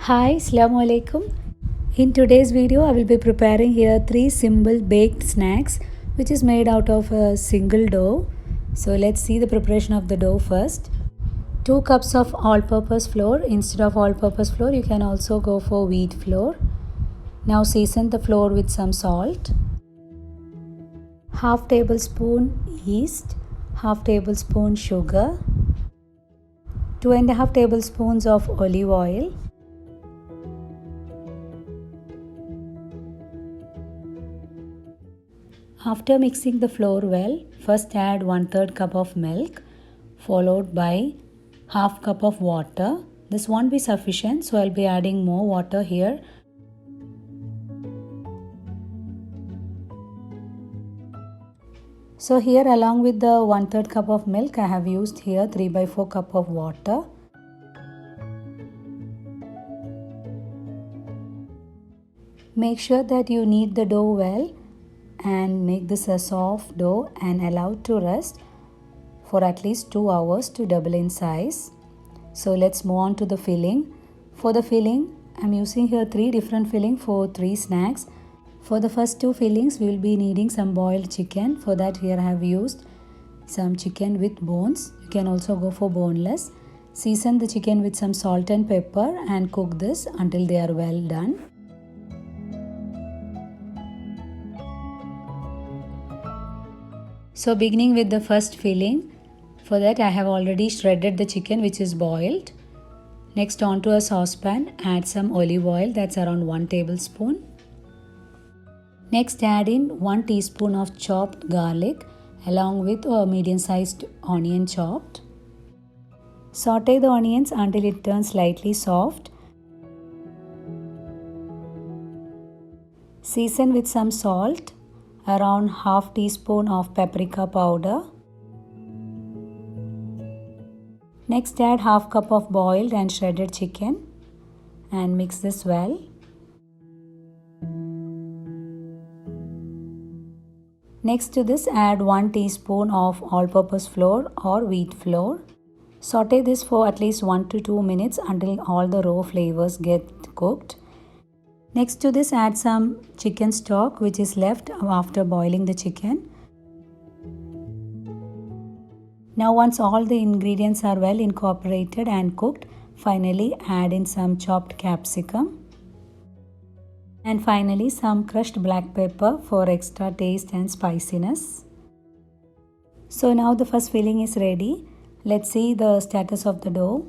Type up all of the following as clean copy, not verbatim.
Hi, Assalamu alaikum. In today's video, I will be preparing here 3 simple baked snacks which is made out of a single dough. So let's see the preparation of the dough first. 2 cups of all-purpose flour. Instead of all-purpose flour, you can also go for wheat flour. Now season the flour with some salt. Half tablespoon yeast, half tablespoon sugar, 2.5 tablespoons of olive oil. After mixing the flour well, first add 1/3 cup of milk followed by half cup of water. This won't be sufficient, so I'll be adding more water here. So here along with the 1/3 cup of milk, I have used here 3/4 cup of water. Make sure that you knead the dough well and make this a soft dough and allow it to rest for at least 2 hours to double in size. So let's move on to the filling. For the filling, I'm using here 3 different filling for 3 snacks. For the first 2 fillings, we will be needing some boiled chicken. For that, here I have used some chicken with bones. You can also go for boneless. Season the chicken with some salt and pepper and cook this until they are well done. So beginning with the first filling, for that I have already shredded the chicken which is boiled. Next, onto a saucepan, add some olive oil, that's around 1 tablespoon. Next, add in 1 teaspoon of chopped garlic along with a medium-sized onion chopped. Saute the onions until it turns slightly soft. Season with some salt, around half teaspoon of paprika powder. Next, add half cup of boiled and shredded chicken and mix this well. Next to this, add 1 teaspoon of all-purpose flour or wheat flour. Saute this for at least 1 to 2 minutes until all the raw flavors get cooked. Next to this, add some chicken stock which is left after boiling the chicken. Now once all the ingredients are well incorporated and cooked, finally add in some chopped capsicum. And finally some crushed black pepper for extra taste and spiciness. So now the first filling is ready. Let's see the status of the dough.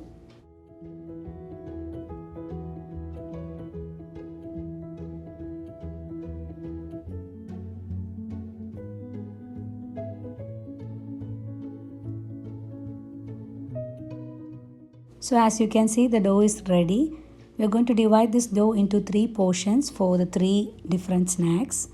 So as you can see, the dough is ready. We are going to divide this dough into 3 portions for the 3 different snacks.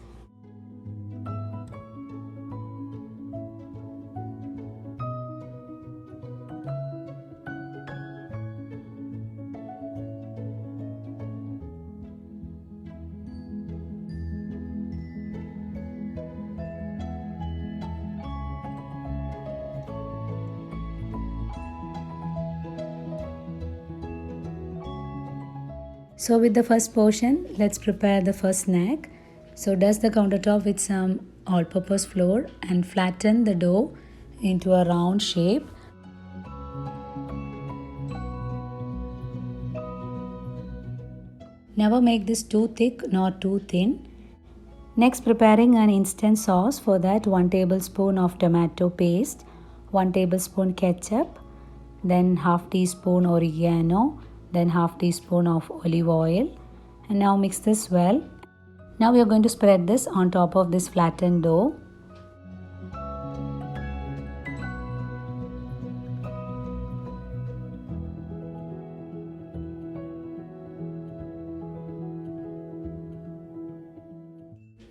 So with the first portion, let's prepare the first snack. So dust the countertop with some all-purpose flour and flatten the dough into a round shape. Never make this too thick nor too thin. Next, preparing an instant sauce. For that, 1 tablespoon of tomato paste, 1 tablespoon ketchup, then half teaspoon oregano, then half teaspoon of olive oil, and now mix this well. Now we are going to spread this on top of this flattened dough.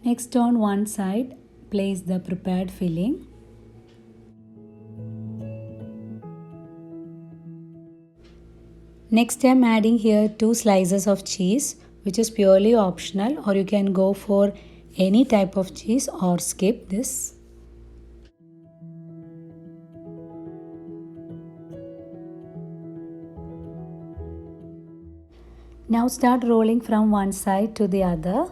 Next, on one side, place the prepared filling. Next, I am adding here 2 slices of cheese, which is purely optional, or you can go for any type of cheese or skip this. Now start rolling from one side to the other.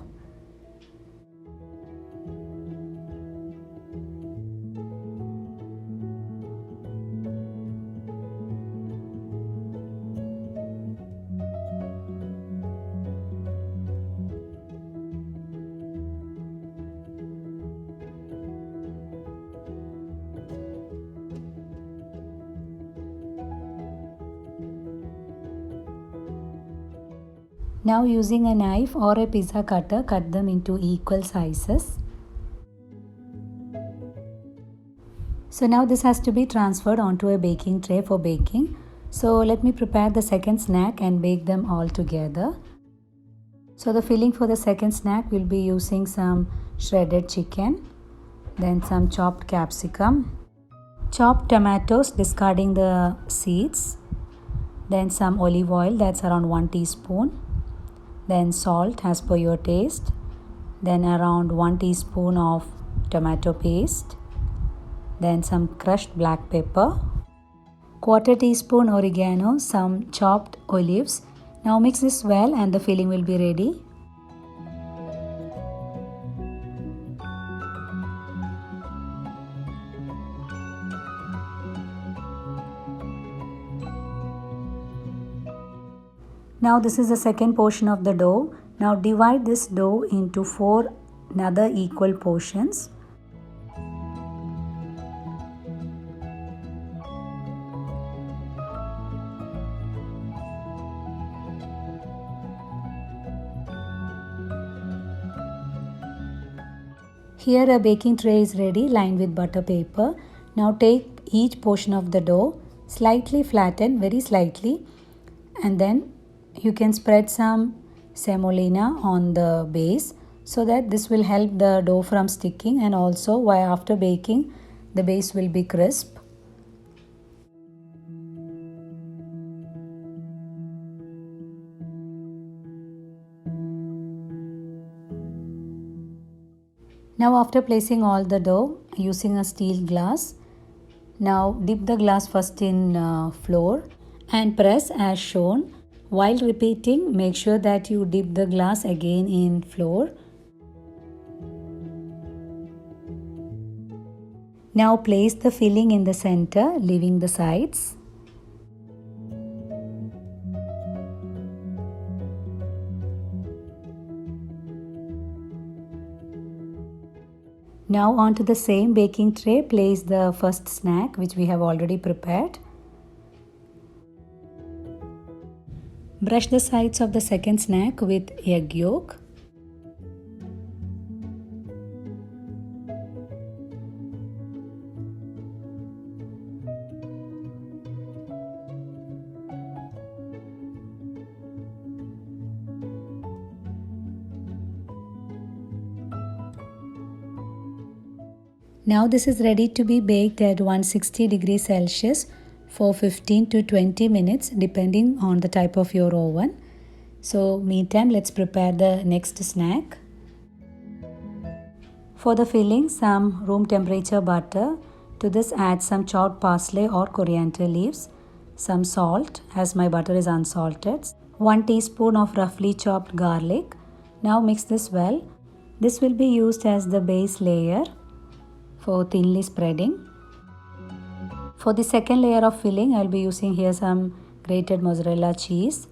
Now using a knife or a pizza cutter, cut them into equal sizes. So now this has to be transferred onto a baking tray for baking. So let me prepare the second snack and bake them all together. So the filling for the second snack will be using some shredded chicken, then some chopped capsicum, chopped tomatoes discarding the seeds, then some olive oil, that's around 1 teaspoon, then salt as per your taste, then around 1 teaspoon of tomato paste, then some crushed black pepper, quarter teaspoon oregano, some chopped olives. Now mix this well and the filling will be ready. Now this is the second portion of the dough. Now divide this dough into 4 another equal portions. Here a baking tray is ready, lined with butter paper. Now take each portion of the dough, slightly flatten, very slightly, and then you can spread some semolina on the base so that this will help the dough from sticking, and also while after baking the base will be crisp. Now after placing all the dough using a steel glass, now dip the glass first in flour and press as shown. While repeating, make sure that you dip the glass again in flour. Now place the filling in the center, leaving the sides. Now onto the same baking tray, place the first snack which we have already prepared. Brush the sides of the second snack with egg yolk. Now this is ready to be baked at 160 degrees Celsius for 15 to 20 minutes depending on the type of your oven. So meantime, let's prepare the next snack. For the filling, some room temperature butter. To this add some chopped parsley or coriander leaves, some salt as my butter is unsalted, 1 teaspoon of roughly chopped garlic. Now mix this well. This will be used as the base layer for thinly spreading. For the second layer of filling, I'll be using here some grated mozzarella cheese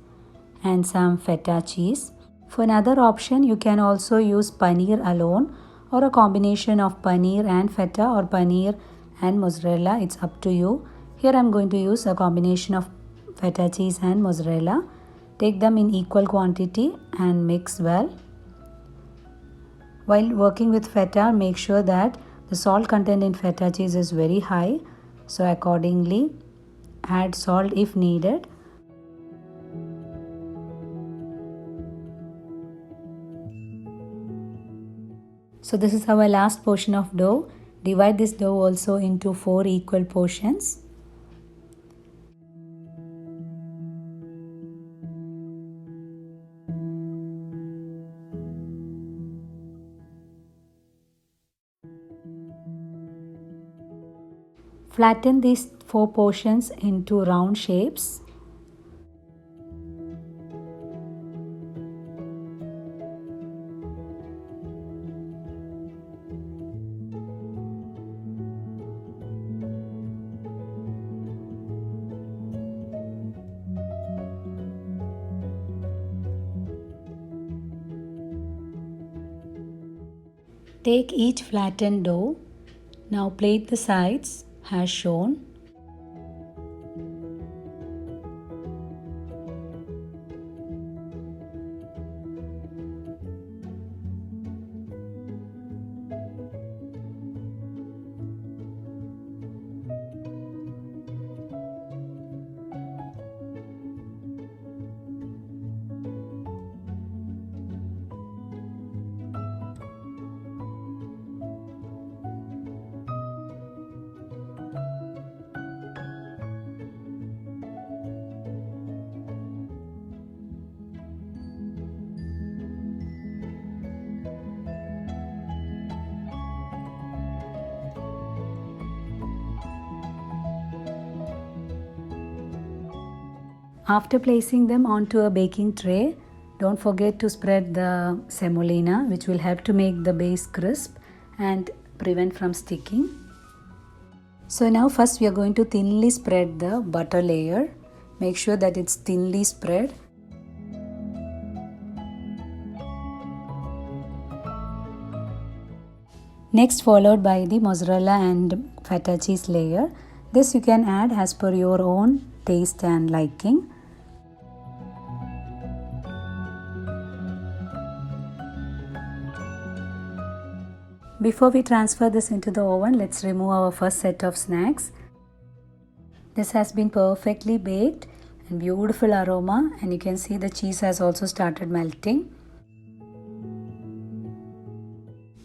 and some feta cheese. For another option, you can also use paneer alone or a combination of paneer and feta or paneer and mozzarella. It's up to you. Here I'm going to use a combination of feta cheese and mozzarella. Take them in equal quantity and mix well. While working with feta, make sure that the salt content in feta cheese is very high, so accordingly add salt if needed. So this is our last portion of dough. Divide this dough also into 4 equal portions. Flatten these 4 portions into round shapes. Take each flattened dough. Now plate the sides as shown. After placing them onto a baking tray, don't forget to spread the semolina, which will help to make the base crisp and prevent from sticking. So now first we are going to thinly spread the butter layer. Make sure that it's thinly spread. Next followed by the mozzarella and feta cheese layer. This you can add as per your own taste and liking. Before we transfer this into the oven, let's remove our first set of snacks. This has been perfectly baked and beautiful aroma, and you can see the cheese has also started melting.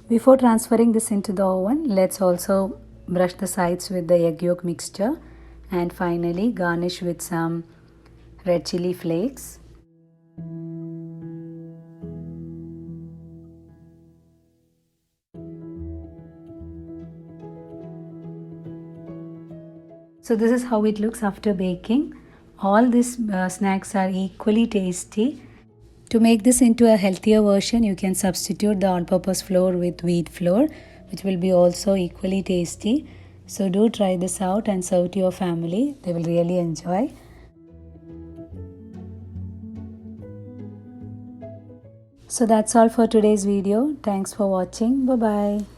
Before transferring this into the oven, let's also brush the sides with the egg yolk mixture and finally garnish with some red chili flakes. So this is how it looks after baking. All these snacks are equally tasty. To make this into a healthier version, you can substitute the all-purpose flour with wheat flour, which will be also equally tasty. So do try this out and serve to your family. They will really enjoy. So that's all for today's video. Thanks for watching. Bye-bye.